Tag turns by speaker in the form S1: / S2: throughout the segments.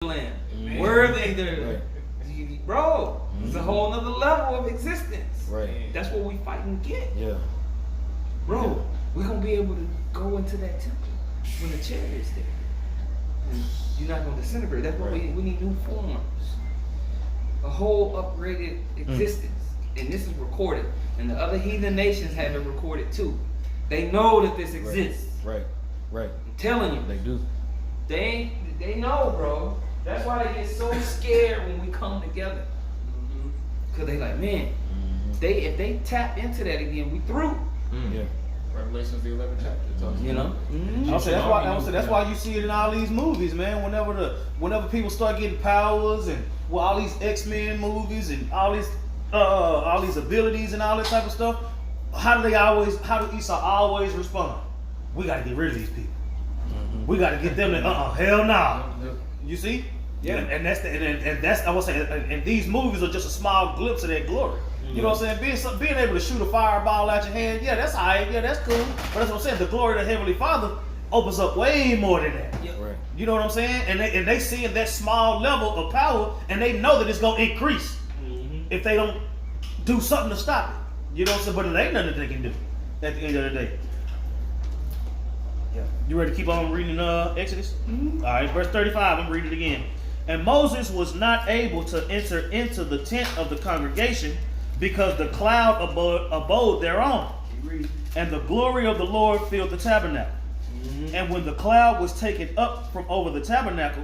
S1: land. Worthy there. Bro, it's a
S2: Mhm.
S1: whole nother level of existence.
S2: Right.
S1: That's what we fighting to get.
S2: Yeah.
S1: Bro, we're gonna be able to go into that temple when the chariot's there. And you're not gonna disintegrate. That's what
S2: Right.
S1: we need new forms. A whole upgraded existence. And this is recorded. And the other heathen nations have it recorded too. They know that this exists.
S2: Right. Right.
S1: I'm telling you.
S2: They do.
S1: They know, bro. That's why they get so scared when we come together. Cause they like, man, if they tap into that again, we through.
S2: Yeah.
S3: Revelations the 11th chapter. It talks
S1: You know?
S3: about-
S4: I'm saying that's why you see it in all these movies, man. Whenever people start getting powers and all these X-Men movies and all these abilities and all that type of stuff, how do Esau always respond? We gotta get rid of these people. We gotta get them to hell no. You see?
S1: Yeah.
S4: And that's I was saying, and these movies are just a small glimpse of that glory. You know what I'm saying? Being able to shoot a fireball out your hand, yeah, that's alright, yeah, that's cool. But that's what I'm saying. The glory of the Heavenly Father opens up way more than that.
S1: Yeah.
S2: Right.
S4: You know what I'm saying? And they seeing that small level of power, and they know that it's gonna increase if they don't do something to stop it. You know what I'm saying? But it ain't nothing that they can do at the end of the day.
S1: Yeah.
S4: You ready to keep on reading Exodus? All right, verse 35. I'm reading it again. And Moses was not able to enter into the tent of the congregation because the cloud abode thereon, and the glory of the Lord filled the tabernacle. And when the cloud was taken up from over the tabernacle,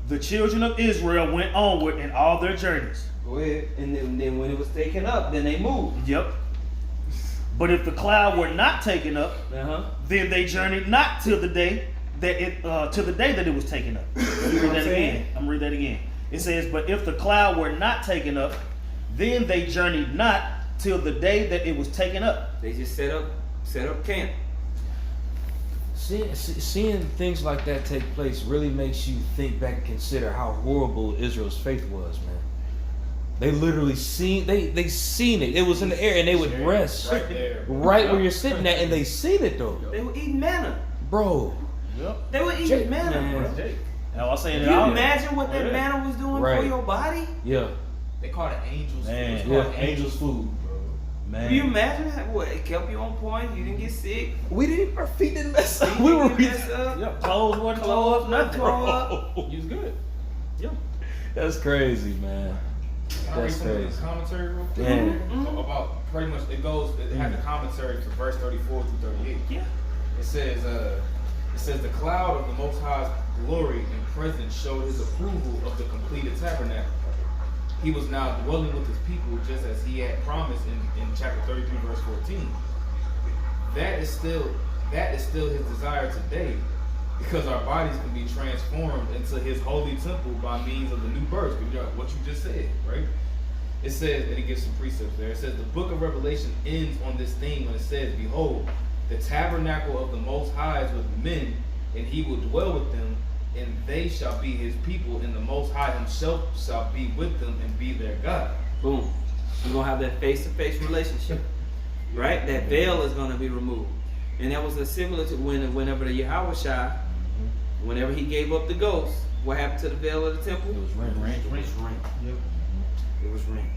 S4: the children of Israel went onward in all their journeys.
S1: Go ahead. And then when it was taken up, then they moved.
S4: Yep. But if the cloud were not taken up, then they journeyed not till the day that it was taken up. Let me read that again. I'm gonna read that again. It says, but if the cloud were not taken up, then they journeyed not till the day that it was taken up.
S1: They just set up camp.
S2: Seeing things like that take place really makes you think back and consider how horrible Israel's faith was, man. They literally seen they seen it. It was in the air, and they would rest
S3: Right there.
S2: right where you're sitting at, and they seen it though,
S1: They were eating manna.
S2: bro.
S4: Yep.
S1: They were eating manna,
S2: man.
S1: bro.
S4: And I was saying
S1: Can you imagine what that manna was doing
S2: Right.
S1: for your body?
S2: Yeah.
S3: They call it angels food.
S4: Man,
S3: It's called
S2: yeah.
S3: angels food, bro.
S4: Man.
S1: Can you imagine what it kept you on point? You didn't get sick.
S2: We didn't. Our feet didn't mess up.
S1: You
S2: We were.
S1: didn't mess up.
S4: Yep, clothes wasn't
S1: Clothes
S4: tore up,
S1: wasn't
S4: nothing.
S1: tore up.
S3: You was good.
S2: That's crazy, man.
S3: Can I read
S2: That's
S3: some of
S2: crazy.
S3: the commentary real quick?
S2: Yeah.
S3: About pretty much it had the commentary for verse 34 through 38.
S1: Yeah.
S3: It says the cloud of the Most High's glory and presence showed his approval of the completed tabernacle. He was now dwelling with his people just as he had promised in chapter 33 verse 14. That is still his desire today, because our bodies can be transformed into his holy temple by means of the new birth. What you just said, right? It says, and it gives some precepts there. It says the book of Revelation ends on this theme when it says, behold, the tabernacle of the Most High is with men, and he will dwell with them, and they shall be his people, and the Most High himself shall be with them and be their God.
S1: Boom. We're gonna have that face-to-face relationship. Right? That veil is gonna be removed. And that was similar to whenever the Yahushua, whenever he gave up the ghost, what happened to the veil of the temple?
S2: It was rent.
S1: It was rent. It was rent.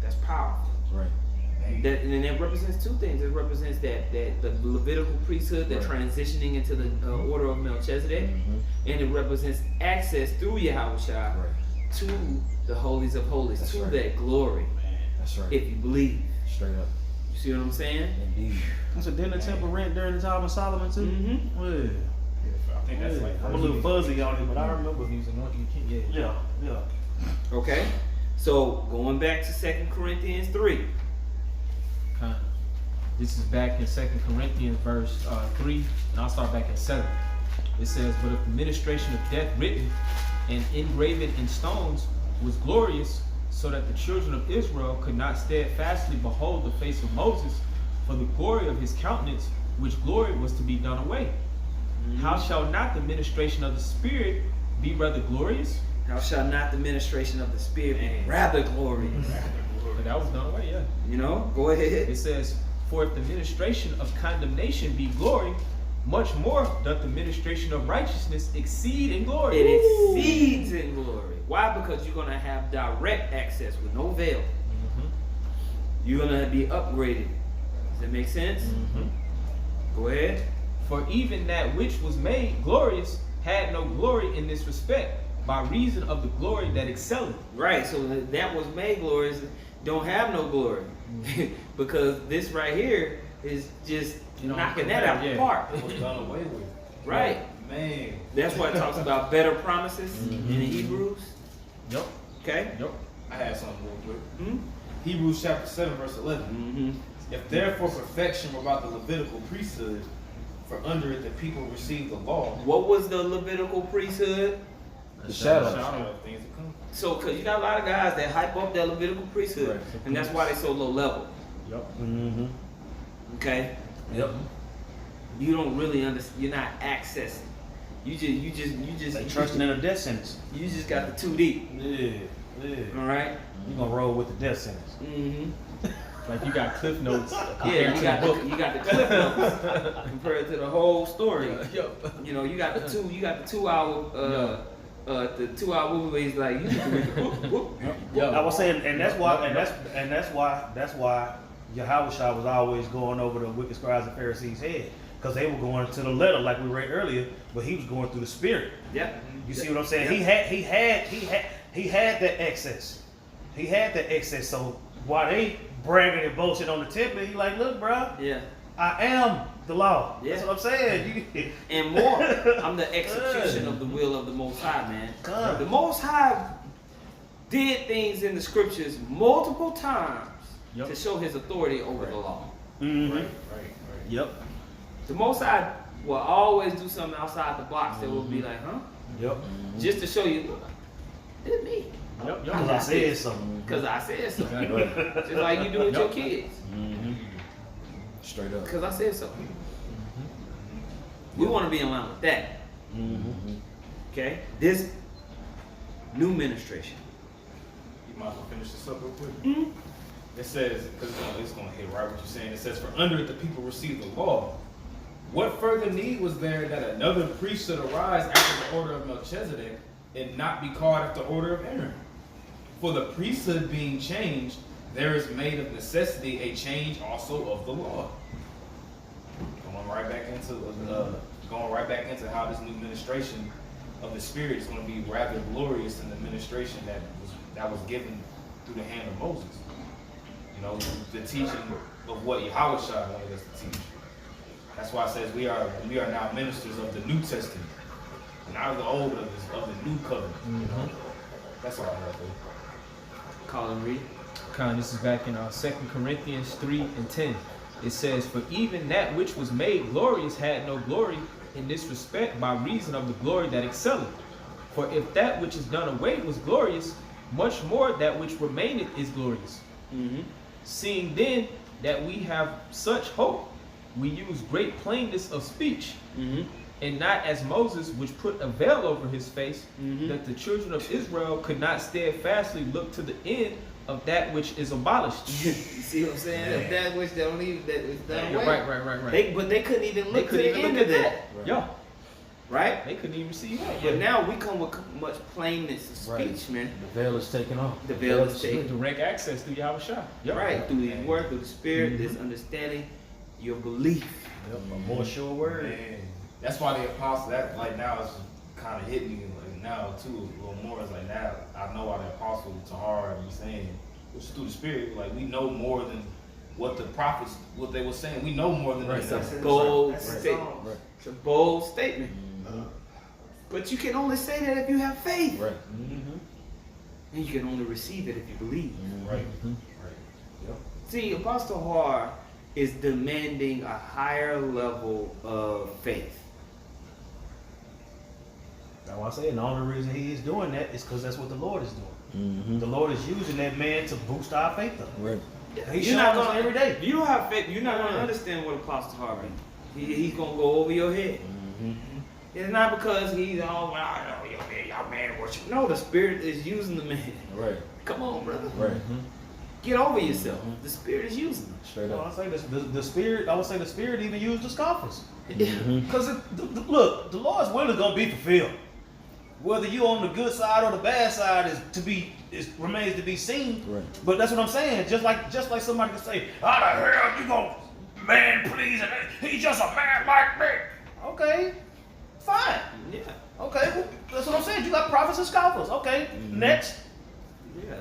S1: That's powerful.
S2: Right.
S1: That, and that represents two things. It represents that the Levitical priesthood, that transitioning into the order of Melchizedek, and it represents access through Yahushua to the holies of holies,
S2: That's
S1: to
S2: right.
S1: that glory.
S2: That's right.
S1: If you believe,
S2: Straight up.
S1: you see what I'm saying?
S2: Indeed.
S4: So didn't the temple rent during the time of Solomon too?
S1: Mm-hmm.
S4: Well,
S3: I think that's like
S4: I'm a little fuzzy on it, but I remember.
S3: yeah.
S4: Yeah.
S1: Okay. So going back to 2 Corinthians 3.
S5: This is back in 2 Corinthians verse 3, and I'll start back at 7. It says, but if the ministration of death written and engraven in stones was glorious, so that the children of Israel could not steadfastly behold the face of Moses for the glory of his countenance, which glory was to be done away. How shall not the ministration of the Spirit be rather glorious?
S1: How shall not the ministration of the Spirit be rather glorious?
S5: But that was done away, yeah.
S1: You know, go ahead.
S5: It says, for if the ministration of condemnation be glory, much more doth the ministration of righteousness exceed in glory.
S1: It exceeds in glory. Why? Because you're gonna have direct access with no veil. You're gonna be upgraded. Does that make sense? Go ahead.
S5: For even that which was made glorious had no glory in this respect, by reason of the glory that excelleth.
S1: Right. So that was made glorious don't have no glory because this right here is just knocking that out the park.
S3: It was done away with.
S1: Right.
S3: Man.
S1: That's why it talks about better promises in the Hebrews.
S5: Yep.
S1: Okay.
S5: Yep.
S3: I had something real quick.
S1: Hmm?
S3: Hebrews chapter 7, verse 11.
S1: Mm-hmm.
S3: If therefore perfection were about the Levitical priesthood, for under it the people received the law,
S1: What was the Levitical priesthood?
S2: The shadow.
S3: shadow of things to come.
S1: So, because you got a lot of guys that hype up that Levitical priesthood,
S2: Right.
S1: and that's why they so low level.
S5: Yep.
S1: Okay.
S2: Yep.
S1: You don't really understand. You're not accessing. You just
S4: They trusting in a death sentence.
S1: You just got the 2D.
S4: Yeah.
S1: All right.
S4: You gonna roll with the death sentence.
S1: Mm-hmm.
S5: Like you got cliff notes.
S1: Yeah, you got the clip notes compared to the whole story.
S5: Yep.
S1: You know, you got the 2 hour the 2 hour movie where he's like, you need to read the book.
S5: Yep.
S4: I was saying, and that's why Yahushua was always going over the wicked scribes and Pharisees' head, because they were going to the letter like we read earlier, but he was going through the spirit.
S1: Yep.
S4: You see what I'm saying?
S1: Yep.
S4: He had that excess. He had that excess. So while they bragging and bullshit on the temple, he like, look, bro,
S1: Yeah.
S4: I am the law.
S1: Yeah.
S4: That's what I'm saying.
S1: And more, I'm the execution of the will of the Most High, man.
S4: God.
S1: The Most High did things in the scriptures multiple times
S5: Yep.
S1: to show his authority over the law.
S4: Mhm.
S3: Right.
S4: Yep.
S1: The Most High will always do something outside the box that will be like, huh?
S4: Yep.
S1: Just to show you, look, it's me.
S5: Yep.
S4: Because I said something.
S1: Because I said so.
S2: Right.
S1: Just like you do with your kids.
S2: Straight up.
S1: Because I said so. We want to be in line with that. Okay? This new ministration.
S3: You might as well finish this up real quick. It says, because it's going to hit right what you're saying. It says, for under it the people received the law. What further need was there that another priest should arise after the order of Melchizedek and not be called after the order of Aaron? For the priesthood being changed, there is made of necessity a change also of the law. Going right back into how this new ministration of the Spirit is going to be rather glorious than the ministration that was given through the hand of Moses. You know, the teaching of what Yahushua wanted us to teach. That's why it says we are now ministers of the New Testament, not of the old, of the new covenant. You know, that's all I have there.
S1: Colin Reed.
S5: This is back in 2 Corinthians 3 and 10. It says, for even that which was made glorious had no glory in this respect, by reason of the glory that excelleth. For if that which is done away was glorious, much more that which remaineth is glorious. Seeing then that we have such hope, we use great plainness of speech, and not as Moses, which put a veil over his face, that the children of Israel could not steadfastly look to the end of that which is abolished.
S1: You see what I'm saying? That which they don't leave, that is done away.
S5: Right.
S1: But they couldn't even
S5: They
S1: look to
S5: couldn't
S1: the
S5: even
S1: end
S5: look
S1: of
S5: at
S1: that.
S5: that. Yeah.
S1: Right?
S5: They couldn't even see that.
S1: But now we come with much plainness of speech,
S2: Right.
S1: man.
S2: The veil is taken off.
S1: The veil is taken.
S5: Direct access through Yahushua. Yep.
S1: Right, through his word, through the spirit, this understanding, your belief.
S4: Yep. A more sure word.
S3: Man, that's why the apostle, that like now it's kind of hitting me like now too a little more. It's like now I know why the apostle Tahar be saying, which is through the spirit, like we know more than what the prophets, what they were saying. We know more than
S2: Right.
S3: they
S1: It's
S3: know.
S1: a bold
S2: Right.
S1: statement.
S2: Right.
S1: It's a bold statement. But you can only say that if you have faith.
S2: Right.
S1: And you can only receive it if you believe.
S3: Right.
S1: See, Apostle Har is demanding a higher level of faith.
S4: That's why I say, and the only reason he is doing that is because that's what the Lord is doing. The Lord is using that man to boost our faith up.
S2: Right.
S4: He's
S1: You're
S4: showing
S1: not
S4: us
S1: gonna
S4: every day.
S1: If you don't have faith, you're not gonna understand what Apostle Har means. He's gonna go over your head. It's not because he's all y'all man worship. No, the Spirit is using the man.
S2: Right.
S1: Come on, brother.
S2: Right.
S1: Get over yourself. The Spirit is using them.
S2: Straight
S4: Well,
S2: up.
S4: I say the spirit. I would say the spirit even used the scoffers.
S2: Mhm.
S4: Because look, the Lord's will is gonna be fulfilled. Whether you on the good side or the bad side remains to be seen.
S2: Right.
S4: But that's what I'm saying. Just like somebody can say, "How the hell you gonna man please? And he's just a man like me." Okay, fine.
S1: Yeah.
S4: Okay, well, that's what I'm saying. You got prophets and scoffers. Okay, next.
S1: Yeah.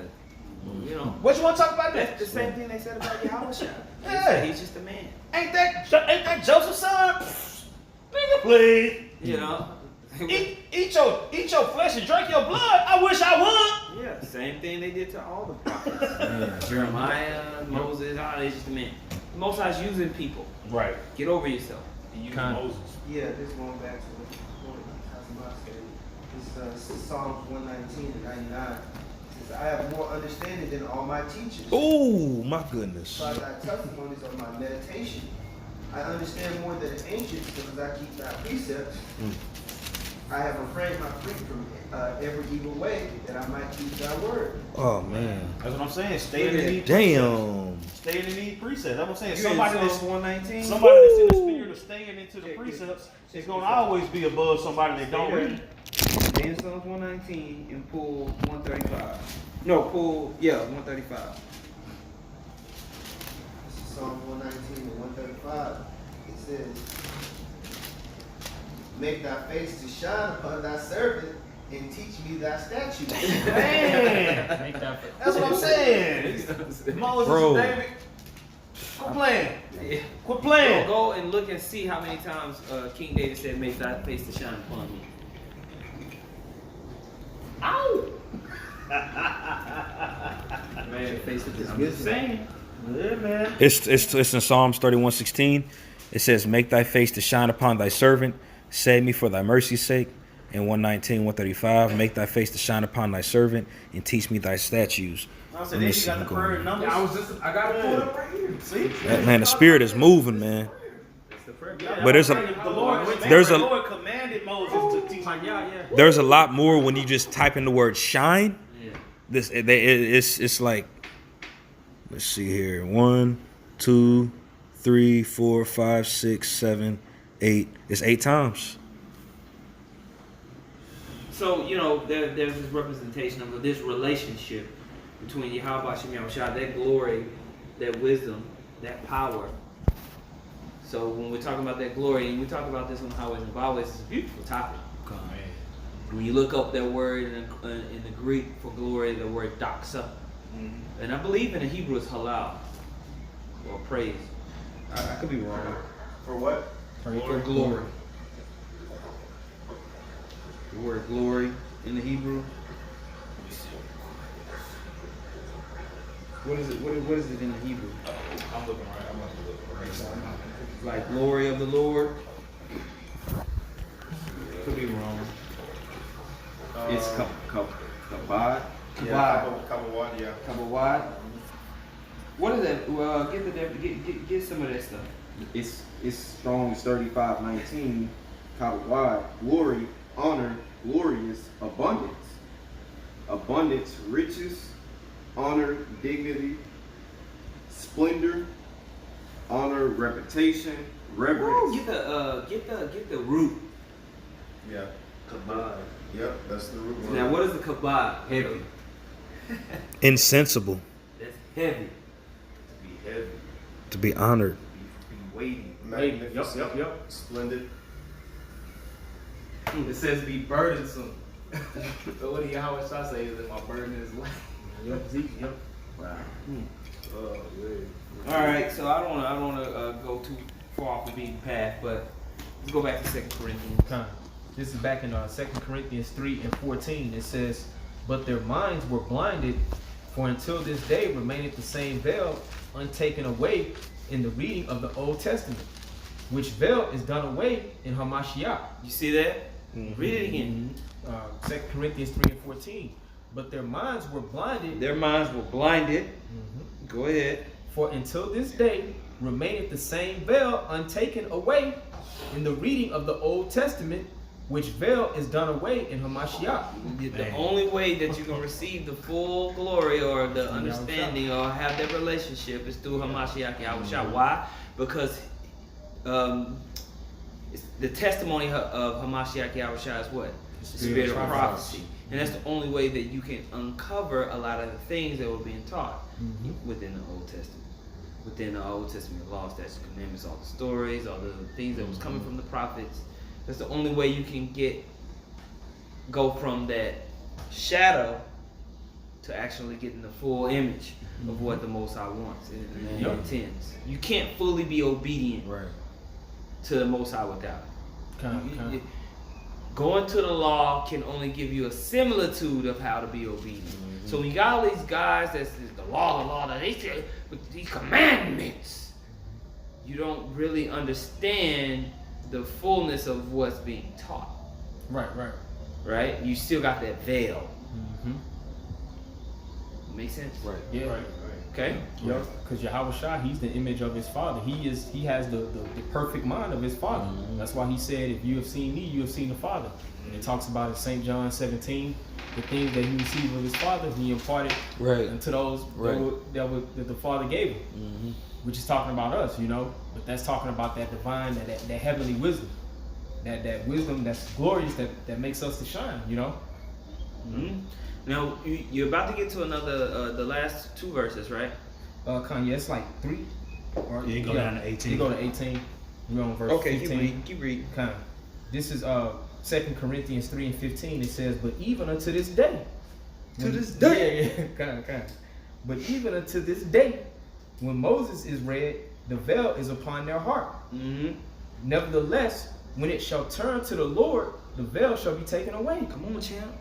S1: You know.
S4: What you want to talk about
S1: That's
S4: next?
S1: the same thing they said about Yahushua. They
S4: Yeah.
S1: said he's just a man.
S4: Ain't that Joseph's son? Pfft, nigga, please.
S1: You know.
S4: Eat your flesh and drink your blood. I wish I would.
S1: Yeah, same thing they did to all the prophets. Jeremiah, Moses, all they just a man. The Most High's using people.
S4: Right.
S1: Get over yourself.
S3: He used
S5: Kind.
S3: Moses.
S6: Yeah, this going back to what Hassan said. It's Psalms 119 and 99. It says, I have more understanding than all my teachers.
S2: Oh my goodness.
S6: By thy testimonies of my meditation. I understand more than the ancients because I keep thy precepts. I have refrained my feet from every evil way that I might keep thy word.
S2: Oh man.
S4: That's what I'm saying. Stay in these
S2: Damn.
S4: Stay in these precepts. That's what I'm saying.
S1: You
S4: Somebody
S1: in
S4: that's
S1: Psalms 119.
S4: somebody that's in the spirit of staying into the
S1: Check
S4: precepts
S1: this.
S4: is gonna always be above somebody that don't read.
S1: Stay in Psalms 119 and pull 135. No, pull 135.
S6: This is Psalm 119 and 135. It says, make thy face to shine upon thy servant and teach me thy statutes.
S4: Man,
S5: Make that.
S4: that's what I'm saying. Moses
S2: Bro.
S4: and David. Quit playing.
S1: Yeah.
S4: Quit playing.
S1: Go and look and see how many times King David said, "Make thy face to shine upon me." Ow! Man, face to I'm just saying.
S4: Yeah, man.
S2: It's in Psalms 31:16. It says, "Make thy face to shine upon thy servant, save me for thy mercy's sake." And 119, 135, "Make thy face to shine upon thy servant, and teach me thy statutes."
S4: I
S2: Let
S4: said,
S2: me
S4: then
S2: see
S4: you got the
S2: what's going
S4: prayer
S2: on.
S4: numbers.
S3: I got it pulled up right here.
S4: See?
S2: That, man, the spirit is moving, man.
S1: It's the prayer.
S4: Yeah,
S2: But there's a-
S4: the Lord,
S2: there's a-
S4: the Lord commanded Moses to teach.
S1: Yeah.
S2: There's a lot more when you just type in the word shine.
S1: Yeah.
S2: It's like, let's see here, 1, 2, 3, 4, 5, 6, 7, 8. It's 8 times.
S1: So, you know, there's this representation of this relationship between Yahweh Shem Yahushua, that glory, that wisdom, that power. So when we're talking about that glory, and we talk about this on Highways and Byways, it's a beautiful topic. When you look up that word in the Greek for glory, the word doxa, and I believe in the Hebrew it's halal, or praise. I could be wrong.
S6: For what?
S1: For glory. The word glory in the Hebrew. What is it? What is it in the Hebrew?
S3: I'm looking right. I'm about to look right.
S1: Like glory of the Lord. Could be wrong. It's kabad.
S6: Kabawad, yeah.
S1: Kabawad. What is that? Well, get some of that stuff.
S7: It's Strong's 35:19. Kabawad, glory, honor, glorious, abundance, riches, honor, dignity, splendor, honor, reputation, reverence.
S1: Get the root.
S6: Yeah. Kabad. Yep, that's the root word.
S1: Now, what is the kabad? Heavy.
S2: Insensible.
S1: That's heavy.
S3: To be heavy,
S2: To be honored.
S3: be weighty.
S6: Magnificent.
S4: Yep.
S6: Splendid.
S3: It says be burdensome. So what do Yahweh Shah say is that my burden is light?
S4: Yep.
S3: Wow. Oh, man.
S1: All right, so I don't want to go too far off the beaten path, but let's go back to 2 Corinthians.
S5: Kind. This is back in 2 Corinthians 3:14. It says, "But their minds were blinded, for until this day remaineth the same veil untaken away in the reading of the Old Testament, which veil is done away in Hamashiach."
S1: You see that? Read it again.
S5: 2 Corinthians 3:14. "But their minds were blinded,
S1: Their minds were blinded. Go ahead.
S5: for until this day remaineth the same veil untaken away in the reading of the Old Testament, which veil is done away in Hamashiach.
S1: The only way that you can receive the full glory or the understanding or have that relationship is through Hamashiach Yahushua. Why? Because it's the testimony of Hamashiach Yahushua is what? The spirit of prophecy. And that's the only way that you can uncover a lot of the things that were being taught within the Old Testament. Within the Old Testament law, statutes, commandments, all the stories, all the things that was coming from the prophets. That's the only way you can go from that shadow to actually getting the full image of what the Most High wants and intends. You can't fully be obedient to the Most High without it. Going to the law can only give you a similitude of how to be obedient. So when you got all these guys that's the law, that they say with these commandments, you don't really understand the fullness of what's being taught. Right? You still got that veil. Make sense?
S5: Yeah.
S1: Okay?
S5: Yep. Because Yahweh Shah, he's the image of his father. He has the perfect mind of his father. That's why he said, if you have seen me, you have seen the Father. And it talks about in St. John 17, the things that he received of his father, he imparted unto those that the Father gave him. Which is talking about us, But that's talking about that divine, that heavenly wisdom. That wisdom that's glorious, that makes us to shine,
S1: Now, you're about to get to another, the last two verses, right?
S5: Kanye, it's like 3. Or,
S2: you go down to 18.
S5: You go to 18. We're on verse 15.
S1: Keep reading.
S5: Kind of. This is 2 Corinthians 3 and 15. It says, but even unto this day. Kind of. But even unto this day, when Moses is read, the veil is upon their heart. Nevertheless, when it shall turn to the Lord, the veil shall be taken away.
S1: Come on, champ.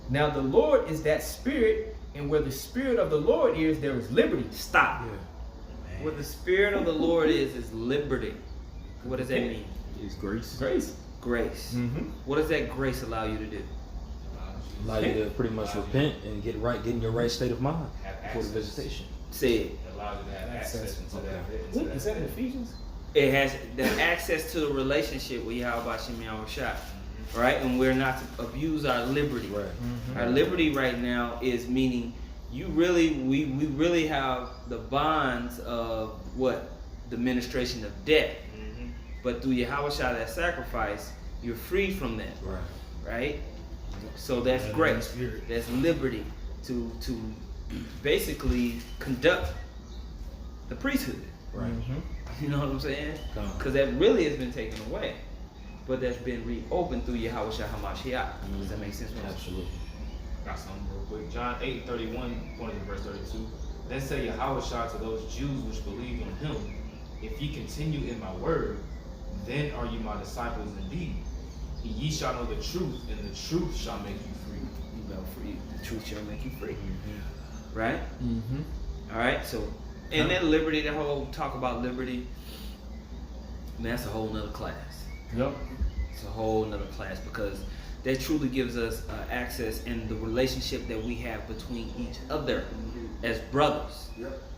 S5: Now the Lord is that Spirit, and where the Spirit of the Lord is, there is liberty.
S1: Stop. Where the Spirit of the Lord is liberty. What does that mean?
S2: It's grace.
S1: Grace. What does that grace allow you to do?
S2: Allow you to pretty much repent and get in your right state of mind before the visitation.
S1: Say it.
S3: It allows you to have access into that.
S5: Is that in Ephesians?
S1: It has the access to the relationship with Yahweh Shem Yahushua. Right? And we're not to abuse our liberty. Our liberty right now is meaning we really have the bonds of what? The ministration of death. But through Yahweh Shah, that sacrifice, you're free from that. Right? So that's grace. That's liberty to basically conduct the priesthood. You know what I'm saying? Because that really has been taken away. But that's been reopened through Yahweh Shah HaMashiach. Does that make sense?
S2: Absolutely.
S3: Got something real quick. John 8:31, pointing to verse 32. Then said Yahweh Shah to those Jews which believed on him, if ye continue in my word, then are you my disciples indeed. Ye shall know the truth, and the truth shall make you free.
S1: You know, free. The truth shall make you free. Right? All right. So, and that liberty, that whole talk about liberty, man, that's a whole nother class. It's a whole nother class because that truly gives us access in the relationship that we have between each other as brothers.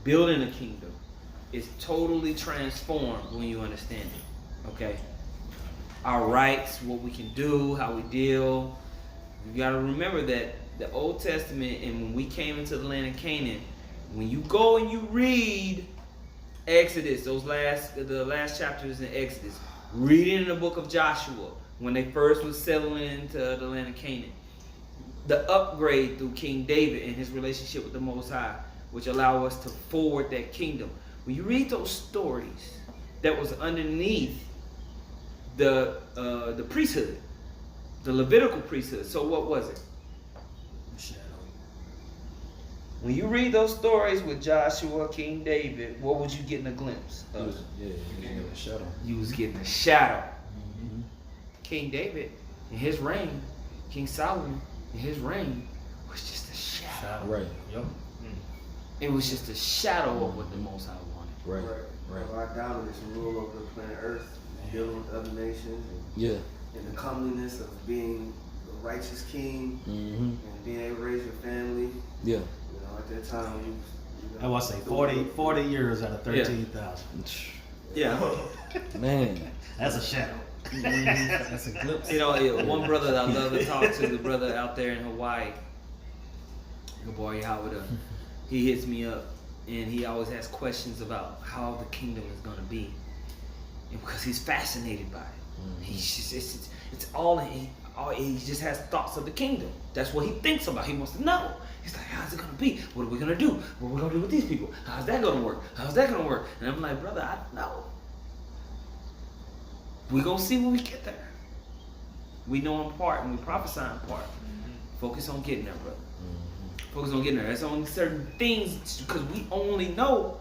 S1: Building a kingdom is totally transformed when you understand it. Okay? Our rights, what we can do, how we deal. You got to remember that the Old Testament and when we came into the land of Canaan, when you go and you read Exodus, the last chapters in Exodus, read it in the book of Joshua, when they first was settling into the land of Canaan. The upgrade through King David and his relationship with the Most High, which allow us to forward that kingdom. When you read those stories, that was underneath the priesthood, the Levitical priesthood. So what was it? When you read those stories with Joshua, King David, what would you get in a glimpse of?
S2: A shadow.
S1: You was getting a shadow. King David, in his reign, King Solomon, in his reign, was just a shadow. It was just a shadow of what the Most High wanted.
S6: Our dominance and rule over the planet Earth, dealing with other nations, and the comeliness of being a righteous king, and being able to raise your family. At that time,
S8: I want to say 40 years out of 13,000.
S1: Yeah.
S2: Man.
S8: That's a shadow.
S5: That's a glimpse.
S1: You know, one brother that I love to talk to, the brother out there in Hawaii, good boy Howard, he hits me up and he always asks questions about how the kingdom is going to be, and because he's fascinated by it. He's just, it's all he just has thoughts of the kingdom. That's what he thinks about. He wants to know. He's like, how's it going to be? What are we going to do? What are we going to do with these people? How's that going to work? How's that going to work? And I'm like, brother, I know. We're going to see when we get there. We know in part and we prophesy in part. Focus on getting there, brother. Focus on getting there. There's only certain things, because we only know.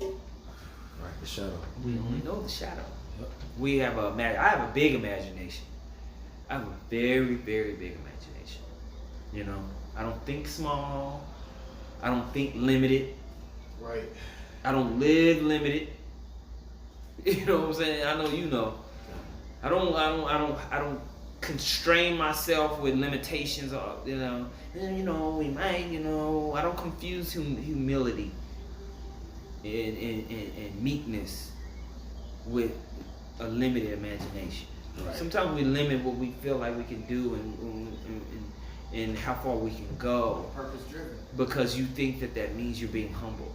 S2: Right, the shadow.
S1: We only know the shadow. We have I have a big imagination. I have a very, very big imagination. You know, I don't think small. I don't think limited.
S3: Right.
S1: I don't live limited. You know what I'm saying? I know you know. I don't constrain myself with limitations or we might, I don't confuse humility and meekness with a limited imagination. Right. Sometimes we limit what we feel like we can do and how far we can go.
S6: Purpose driven.
S1: Because you think that means you're being humble.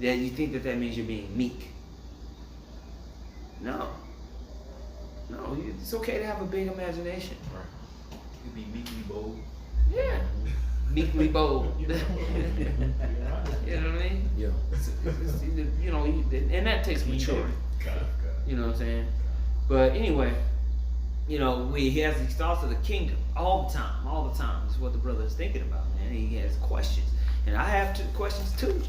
S1: That you think that means you're being meek. No, it's okay to have a big imagination.
S3: Right. You be meekly bold.
S1: Yeah, meekly bold. You know what I mean?
S2: Yeah.
S1: And that takes maturity. You know what I'm saying? But anyway, he has these thoughts of the kingdom all the time. That's what the brother is thinking about, man. He has questions, and I have questions too.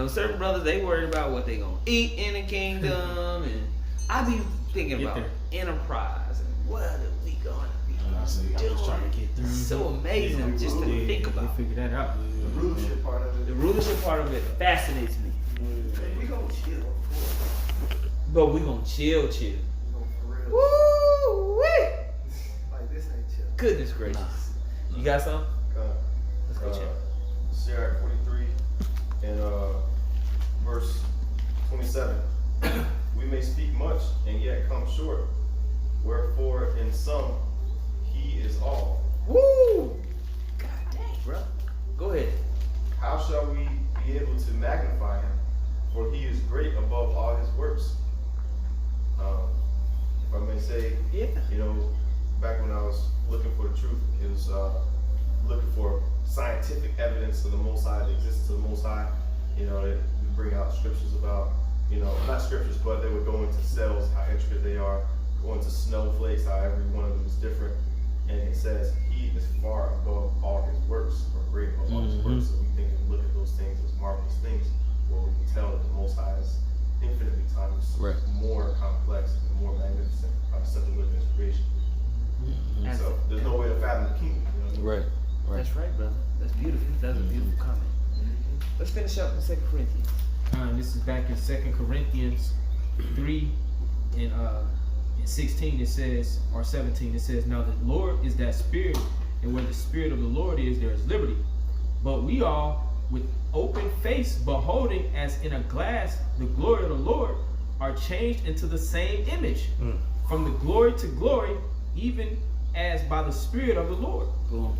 S1: Certain brothers, they worried about what they gonna eat in the kingdom, and I be thinking about enterprise and what are we gonna be doing.
S5: Trying to get through.
S1: So amazing just to think about.
S5: Figure that out.
S6: The rulership part of it.
S1: The rulership part of it fascinates me.
S6: We gonna chill.
S1: But we gonna chill.
S6: We gonna for real.
S1: Woo-wee!
S6: Like this ain't chill.
S1: Goodness gracious. You got some? Let's go check.
S8: Sirach 43 and verse 27. We may speak much and yet come short. Wherefore in some he is all.
S1: Woo! God dang, bro. Go ahead.
S8: How shall we be able to magnify him? For he is great above all his works. If I may say,
S1: Yeah.
S8: back when I was looking for the truth, it was looking for scientific evidence of the Most High, the existence of the Most High. They bring out scriptures about, not scriptures, but they would go into cells, how intricate they are, go into snowflakes, how every one of them is different. And it says he is far above all his works, or great above all his works. So we think and look at those things as marvelous things. Well, we can tell that the Most High is infinitely times more complex and more magnificent by simply looking at his creation. So there's no way to fathom the kingdom.
S2: Right.
S1: That's right, brother. That's beautiful. That's a beautiful comment. Let's finish up in 2 Corinthians.
S5: This is back in 2 Corinthians 3 and 16 it says, or 17 it says, now the Lord is that spirit, and where the spirit of the Lord is, there is liberty. But we all, with open face, beholding as in a glass the glory of the Lord, are changed into the same image, from the glory to glory, even as by the spirit of the Lord.
S1: Boom.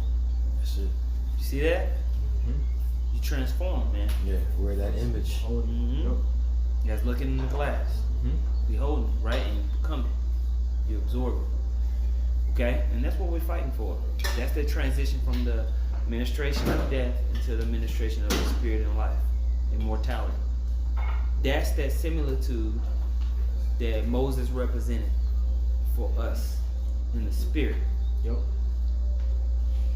S2: That's it.
S1: You see that? You transform, man.
S2: Yeah, wear that image.
S1: You guys looking in the glass. Beholding, right? And you become it. You absorb it. Okay? And that's what we're fighting for. That's the transition from the administration of death into the administration of the spirit and life. Immortality. That's that similitude that Moses represented for us in the spirit.
S5: Yep.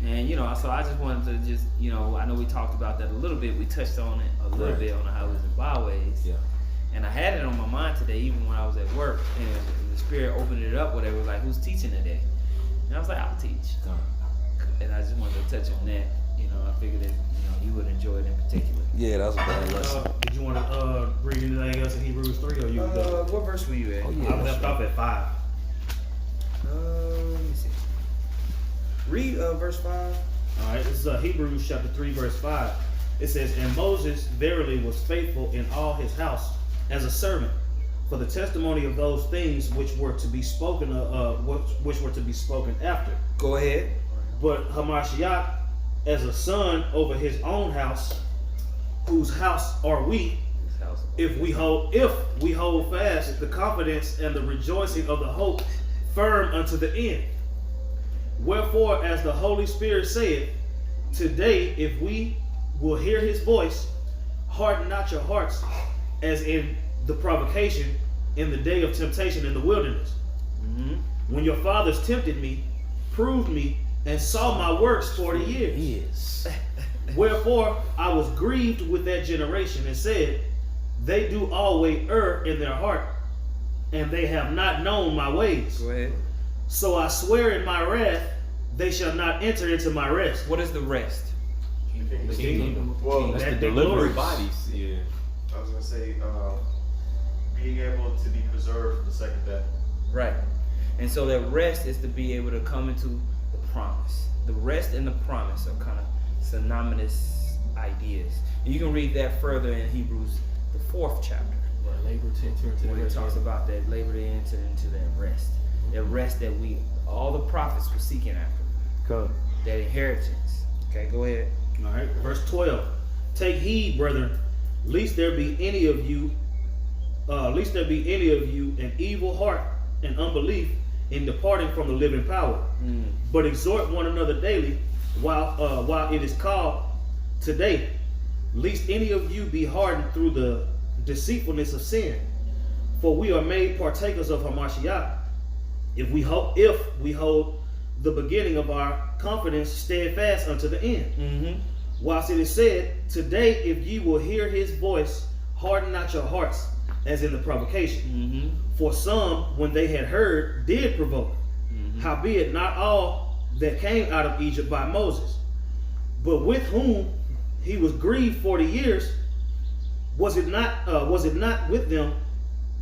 S1: And so I just wanted to just, I know we talked about that a little bit. We touched on it a little bit on the highways and byways.
S2: Yeah.
S1: And I had it on my mind today, even when I was at work, and the spirit opened it up, whatever, like, who's teaching today? And I was like, I'll teach. And I just wanted to touch on that. I figured that, you would enjoy it in particular.
S2: Yeah, that was a bad lesson.
S4: Did you want to read anything else in Hebrews 3, or you?
S1: What verse were you at?
S2: Oh, yeah.
S4: I left off at 5.
S1: Let me see. Read verse 5.
S4: All right, this is Hebrews chapter 3, verse 5. It says, and Moses verily was faithful in all his house as a servant, for the testimony of those things which were to be spoken which were to be spoken after.
S1: Go ahead.
S4: But Hamashiach, as a son over his own house, whose house are we, if we hold fast the confidence and the rejoicing of the hope firm unto the end. Wherefore, as the Holy Spirit saith, today, if we will hear his voice, harden not your hearts, as in the provocation in the day of temptation in the wilderness. When your fathers tempted me, proved me, and saw my works 40 years.
S2: Yes.
S4: Wherefore I was grieved with that generation and said, they do always err in their heart, and they have not known my ways.
S1: Go ahead.
S4: So I swear in my wrath, they shall not enter into my rest.
S1: What is the rest?
S8: The
S5: kingdom.
S8: Well,
S2: That's
S4: that
S2: the
S4: they
S2: delivery.
S4: glory.
S5: Bodies. Yeah.
S8: I was gonna say, being able to be preserved for the second death.
S1: Right. And so that rest is to be able to come into the promise. The rest and the promise are kind of synonymous ideas. And you can read that further in Hebrews, the 4th chapter,
S5: Labor to enter into
S1: where
S5: the
S1: it
S5: rest.
S1: talks about that labor to enter into that rest. That rest that all the prophets were seeking after.
S2: Go.
S1: That inheritance. Okay, go ahead.
S4: All right, verse 12. Take heed, brethren, lest there be any of you an evil heart and unbelief in departing from the living power. But exhort one another daily while it is called today, lest any of you be hardened through the deceitfulness of sin. For we are made partakers of Hamashiach, if we hold the beginning of our confidence steadfast unto the end. Whilst it is said, today if ye will hear his voice, harden not your hearts, as in the provocation. For some, when they had heard, did provoke. Howbeit not all that came out of Egypt by Moses, but with whom he was grieved 40 years. Was it not with them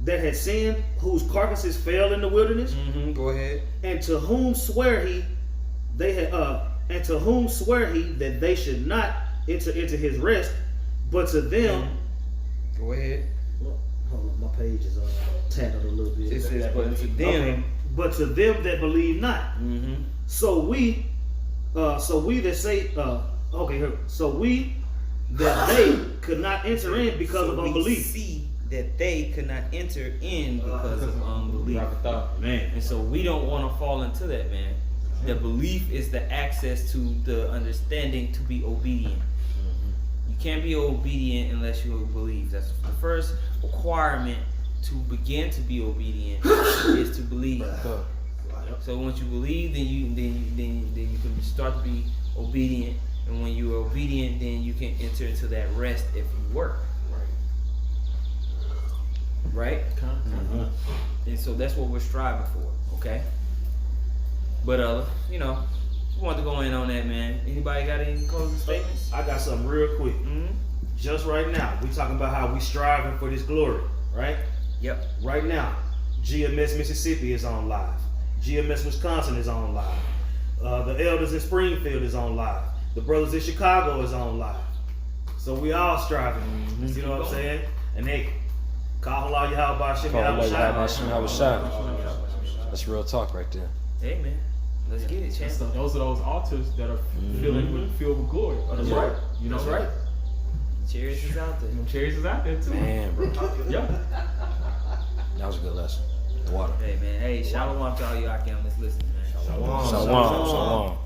S4: that had sinned, whose carcasses fell in the wilderness?
S1: Go ahead.
S4: And to whom sware he that they should not enter into his rest, but to them.
S1: Go ahead.
S4: Hold on, my page is tattered a little bit.
S1: It says, but to them.
S4: Okay. But to them that believe not. So we that they could not enter in because of unbelief.
S1: We see that they could not enter in because of unbelief.
S4: Man.
S1: And so we don't want to fall into that, man. The belief is the access to the understanding to be obedient. You can't be obedient unless you believe. That's the first requirement to begin to be obedient is to believe. So once you believe, then you can start to be obedient. And when you're obedient, then you can enter into that rest if you work. Right? And so that's what we're striving for, okay? But we want to go in on that, man. Anybody got any closing statements?
S4: I got something real quick. Just right now, we talking about how we striving for this glory, right?
S1: Yep.
S4: Right now, GMS Mississippi is on live. GMS Wisconsin is on live. The elders in Springfield is on live. The brothers in Chicago is on live. So we all striving. You know what I'm saying? And they call Allah Yahweh Shem Yahweh.
S2: That's real talk right there.
S1: Hey, man. Let's get it, champ.
S5: So those are those altars that are filled with glory.
S1: That's right.
S5: You know,
S1: That's right. Chariots is out there.
S5: Them chariots is out there too.
S2: Man, bro.
S5: Yeah.
S2: That was a good lesson. The water.
S1: Hey, man. Hey, shalom to all you out there on this listening, man.
S2: Shalom.